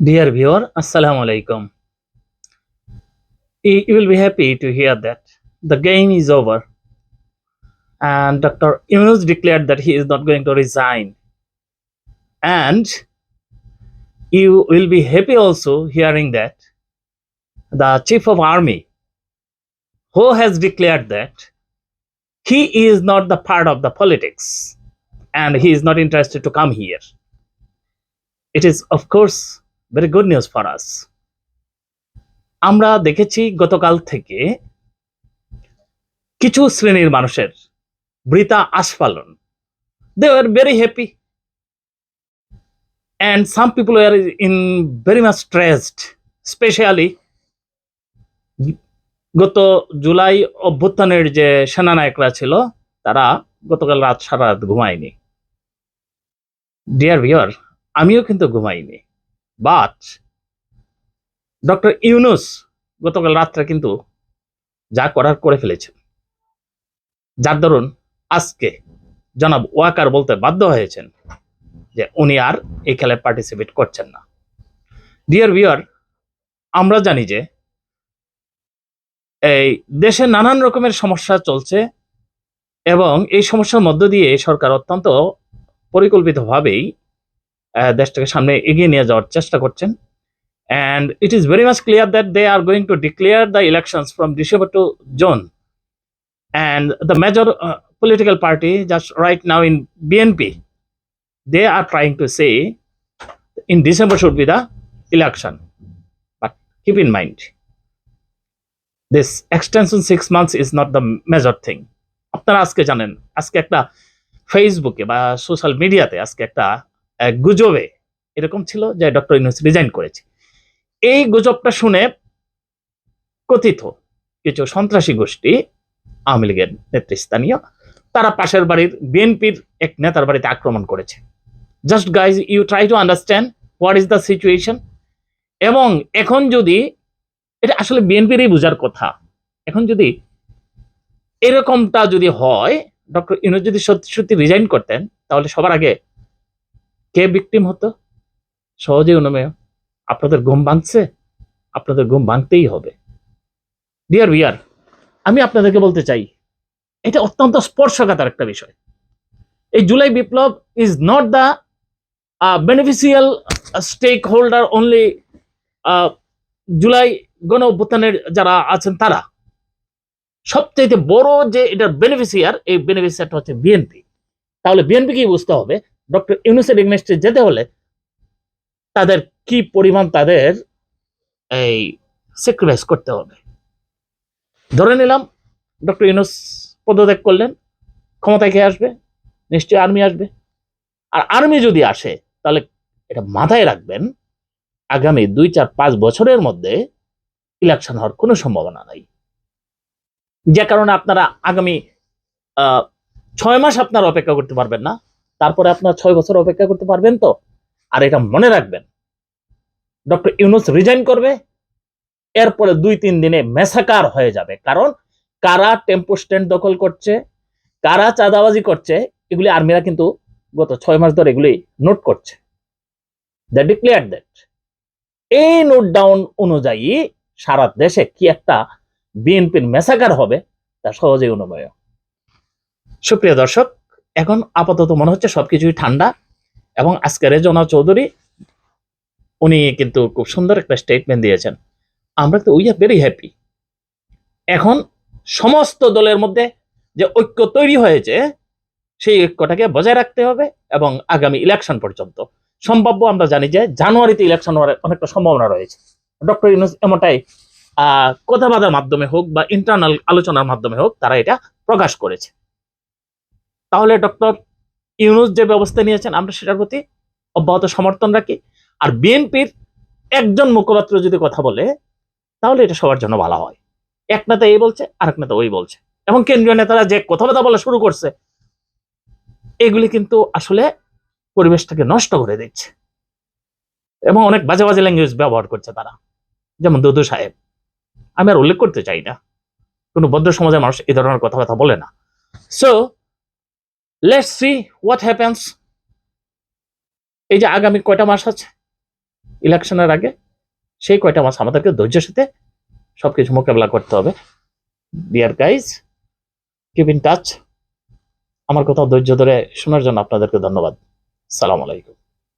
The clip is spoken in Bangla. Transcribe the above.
Dear viewer, Assalamu alaikum. You will be happy to hear that the game is over and Dr. Yunus declared that he is not going to resign. And you will be happy also hearing that the chief of army, who has declared that he is not the part of the politics and he is not interested to come here. It is, of course, very good news for us. আমরা দেখেছি গতকাল থেকে কিছু শ্রেণীর মানুষের বৃথা আস্ফালন. They were very happy and some people were in very much stressed, especially গত জুলাই অভ্যুত্থানের যে সেনানায়করা ছিল তারা গতকাল রাত সারা রাত ঘুমায়নি. ডিয়ার ভিউয়ার, আমিও কিন্তু ঘুমাইনি, বাট ডক্টর ইউনুস গতকাল রাত্রে কিন্তু যা করার করে ফেলেছেন, যার দরুন আজকে জনাব ওয়াকার বলতে বাধ্য হয়েছেন যে উনি আর এই খেলায় পার্টিসিপেট করছেন না. ডিয়ার ভিউয়ার, আমরা জানি যে এই দেশে নানান রকমের সমস্যা চলছে এবং এই সমস্যার মধ্য দিয়ে সরকার অত্যন্ত পরিকল্পিতভাবেই দেশটাকে সামনে এগিয়ে নিয়ে যাওয়ার চেষ্টা করছেন. And it is very much clear that they are going to declare the elections from December to June. And the major political party just right now in BNP, they are trying to say in December should be the election. But keep in mind, this extension 6 months is not the major thing. আপনারা আজকে জানেন, আজকে একটা ফেসবুকে বা সোশ্যাল মিডিয়াতে আজকে একটা গুজবে এরকম ছিল যে ডক্টর ইউনূস রিজাইন করেছে. এই গুজবটা শুনে কথিত কিছু সন্ত্রাসী গোষ্ঠী, আওয়ামী লীগের নেতৃস্থানীয়, তারা পাশের বাড়ির বিএনপির এক নেতার বাড়িতে আক্রমণ করেছে. Just guys, you try to understand what is the situation. এবং এখন যদি এটা আসলে বিএনপিরই বোঝার কথা, এখন যদি এরকমটা যদি হয়, ডক্টর ইউনূস যদি সত্যি সত্যি রিজাইন করতেন, তাহলে সবার আগে কে ভিকটিম হতো? সহজে অনুমেয়. আপনাদের ঘুম ভাঙছে, আপনাদের ঘুম ভাঙতেই হবে. ডিয়ার ভিউয়ার, আমি আপনাদেরকে বলতে চাই, এটা অত্যন্ত স্পর্শকাতর একটা বিষয়. এই জুলাই বিপ্লব is not the beneficial stakeholder only. July গণ অভ্যুত্থানের যারা আছেন তারা সবচেয়ে বড় যে এটার বেনিফিশিয়ার, এই বেনিফিশিয়ারটা হচ্ছে বিএনপি. তাহলে বিএনপিকেই বুঝতে হবে ডক্টর ইউনূসের এগেইনস্টে যেতে হলে তাদের কি পরিমাণ তাদের এই স্যাক্রিফাইস করতে হবে. ধরে নিলাম ডক্টর ইউনূস পদত্যাগ করলেন, ক্ষমতায় কে আসবে? নিশ্চয়ই আর্মি আসবে. আর আর্মি যদি আসে, তাহলে এটা মাথায় রাখবেন, আগামী 2-4-5 বছরের মধ্যে ইলেকশন হওয়ার কোনো সম্ভাবনা নাই. যে কারণে আপনারা আগামী 6 মাস আপনারা অপেক্ষা করতে পারবেন না, তারপরে আপনার 6 বছর অপেক্ষা করতে পারবেন তো? আর এটা মনে রাখবেন, ডক্টর ইউনূস রিজাইন করবে, এরপরে 2-3 দিনে মেসাকার হয়ে যাবে. কারণ কারা টেম্পো স্ট্যান্ড দখল করছে, কারা চাঁদাবাজি করছে, এগুলি আর্মিরা কিন্তু গত 6 মাস ধরে এগুলি নোট করছে. দে ডিক্লেয়ার দ্যাট. এই নোট ডাউন অনুযায়ী সারা দেশে কি একটা বিএনপির মেসাকার হবে তা সহজেই অনুমেয়. সুপ্রিয় দর্শক, এখন আপাতত মনে হচ্ছে সবকিছুই ঠান্ডা. এবং আজকে রেজওয়ানা চৌধুরী উনি কিন্তু খুব সুন্দর একটা স্টেটমেন্ট দিয়েছেন. আমরা তো উই আর ভেরি হ্যাপি. এখন সমস্ত দলের মধ্যে যে ঐক্য তৈরি হয়েছে, সেই ঐক্যটাকে বজায় রাখতে হবে এবং আগামী ইলেকশন পর্যন্ত সম্ভাব্য, আমরা জানি যে জানুয়ারিতে ইলেকশন হওয়ার অনেকটা সম্ভাবনা রয়েছে. ডক্টর ইউনূস এমনটাই কথাবার্তার মাধ্যমে হোক বা ইন্টারনাল আলোচনার মাধ্যমে হোক তারা এটা প্রকাশ করেছে. তাহলে ডক্টর ইউনূস যে ব্যবস্থা নিয়েছেন আমরা সেটার প্রতি অব্যাহত সমর্থন রাখি. আর বিএনপির একজন মুখপাত্র যদি কথা বলে, তাহলে এটা সবার জন্য ভালো হয়. এক নেতা এই বলছে, আরেক নেতা ওই বলছে, এবং কেন্দ্রীয় নেতারা যে কথাবার্তা বলা শুরু করছে, এগুলি কিন্তু আসলে পরিবেশটাকে নষ্ট করে দিচ্ছে এবং অনেক বাজে বাজে ল্যাঙ্গুয়েজ ব্যবহার করছে তারা. যেমন দুদু সাহেব, আমি আর উল্লেখ করতে চাই না, কোনো ভদ্র সমাজের মানুষ এই ধরনের কথাবার্তা বলে না. So let's see what happens. এই যে আগামী কয়টা মাস আছে, ইলেকশনের আগে, সেই কয়টা মাস আমাদেরকে ধৈর্যের সাথে সবকিছু মোকাবেলা করতে হবে। Dear guys, keep in touch. আমার কথা ধৈর্য ধরে শোনার জন্য আপনাদেরকে ধন্যবাদ। সালাম আলাইকুম।